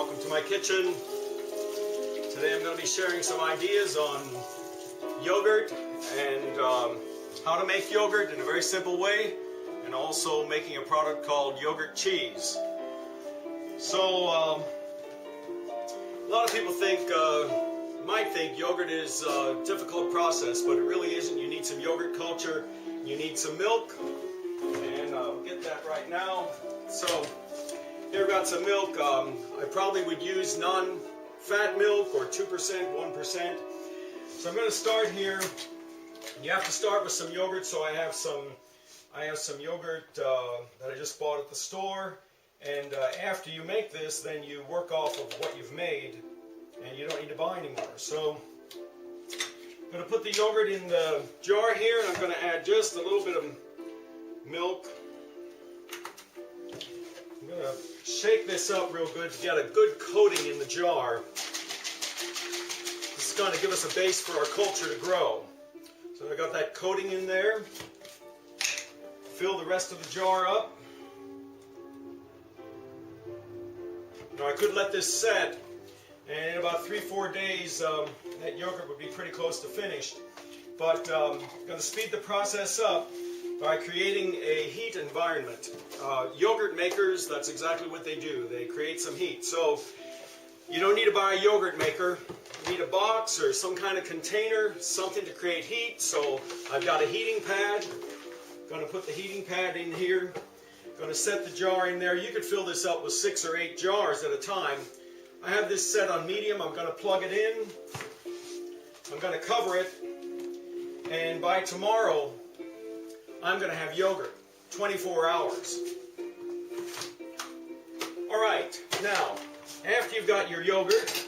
welcome to my kitchen. Today I'm going to be sharing some ideas on yogurt and how to make yogurt in a very simple way, and also making a product called yogurt cheese. So a lot of people might think yogurt is a difficult process, but it really isn't. You need some yogurt culture, you need some milk, and I'll get that right now. So here I've got some milk. I probably would use non-fat milk or 2%, 1%. So I'm going to start here. You have to start with some yogurt, so I have some yogurt that I just bought at the store. And after you make this, then you work off of what you've made, and you don't need to buy anymore. So I'm going to put the yogurt in the jar here, and I'm going to add just a little bit of milk. I'm going to shake this up real good to get a good coating in the jar. This is going to give us a base for our culture to grow. So I got that coating in there. Fill the rest of the jar up. Now I could let this set, and in about 3-4 days that yogurt would be pretty close to finished. But I'm going to speed the process up by creating a heat environment. Yogurt makers, that's exactly what they do. They create some heat. So you don't need to buy a yogurt maker. You need a box or some kind of container, something to create heat. So I've got a heating pad. I'm going to put the heating pad in here. I'm going to set the jar in there. You could fill this up with 6 or 8 jars at a time. I have this set on medium. I'm going to plug it in. I'm going to cover it. And by tomorrow, I'm going to have yogurt, 24 hours. Alright, now, after you've got your yogurt,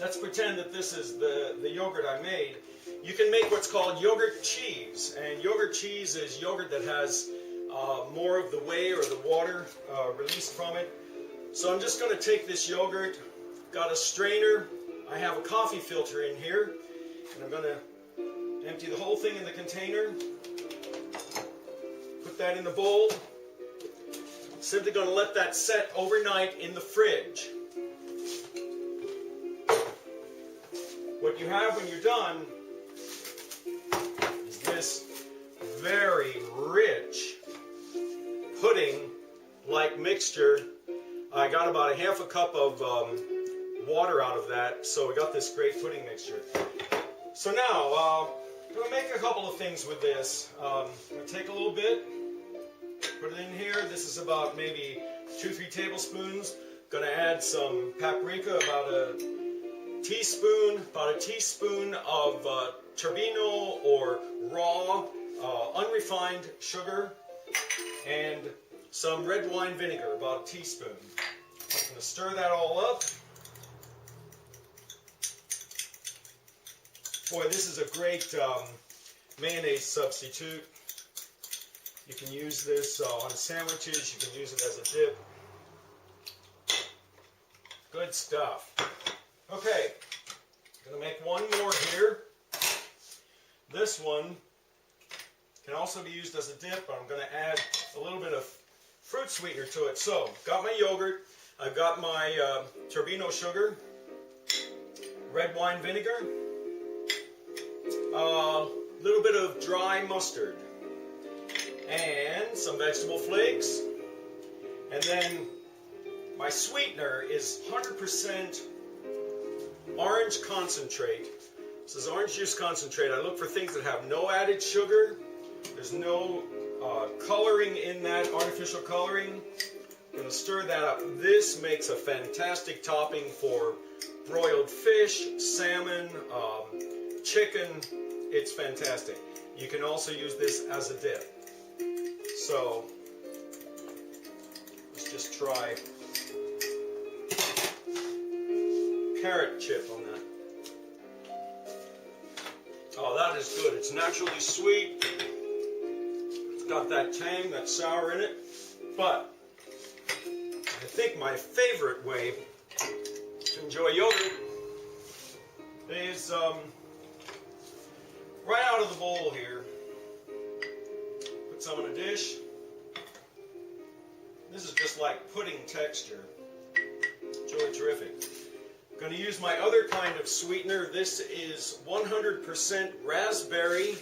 let's pretend that this is the yogurt I made. You can make what's called yogurt cheese. And yogurt cheese is yogurt that has more of the whey or the water released from it. So I'm just going to take this yogurt, got a strainer, I have a coffee filter in here, and I'm going to empty the whole thing in the container. Put that in the bowl. Simply going to let that set overnight in the fridge. What you have when you're done is this very rich pudding-like mixture. I got about a half a cup of water out of that, so we got this great pudding mixture. So now, I'm going to make a couple of things with this. I'm going to take a little bit, put it in here. This is about maybe 2-3 tablespoons. Going to add some paprika, about a teaspoon of turbino or raw, unrefined sugar, and some red wine vinegar, about a teaspoon. I'm going to stir that all up. Boy, this is a great mayonnaise substitute. You can use this on sandwiches, you can use it as a dip. Good stuff. Okay, I'm going to make one more here. This one can also be used as a dip, but I'm going to add a little bit of fruit sweetener to it. So, got my yogurt, I've got my turbino sugar, red wine vinegar, a little bit of dry mustard, and some vegetable flakes, and then my sweetener is 100% orange concentrate. This is orange juice concentrate. I look for things that have no added sugar. There's no coloring in that, artificial coloring. I'm going to stir that up. This makes a fantastic topping for broiled fish, salmon, chicken. It's fantastic. You can also use this as a dip. So, let's just try carrot chip on that. Oh, that is good. It's naturally sweet. It's got that tang, that sour in it. But I think my favorite way to enjoy yogurt is right out of the bowl here. Put some in a dish. This is just like pudding texture. Enjoy really terrific. I'm going to use my other kind of sweetener. This is 100% raspberry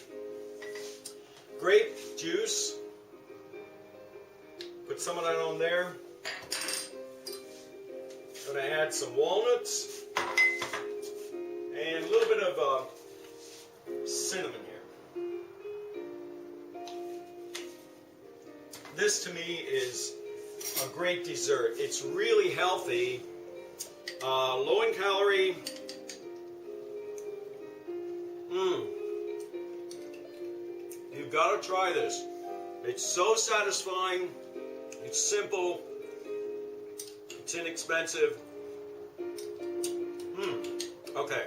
grape juice. Put some of that on there. Going to add some walnuts and a little bit of cinnamon here. This to me is a great dessert. It's really healthy, low in calorie. You've got to try this. It's so satisfying. It's simple. It's inexpensive. Okay.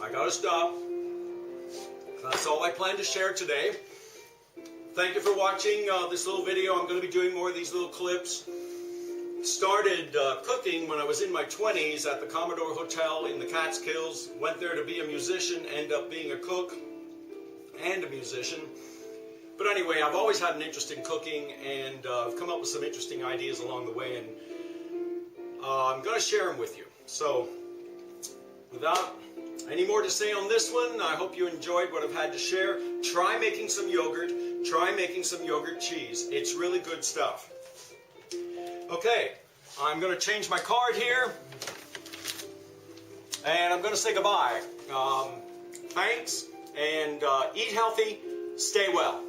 I gotta stop. That's all I plan to share today. Thank you for watching this little video. I'm going to be doing more of these little clips. Started cooking when I was in my 20s at the Commodore Hotel in the Catskills. Went there to be a musician, ended up being a cook and a musician. But anyway, I've always had an interest in cooking, and I've come up with some interesting ideas along the way, and I'm going to share them with you. So, without any more to say on this one, I hope you enjoyed what I've had to share. Try making some yogurt. Try making some yogurt cheese. It's really good stuff. Okay, I'm going to change my card here, and I'm going to say goodbye. Thanks, and eat healthy, stay well.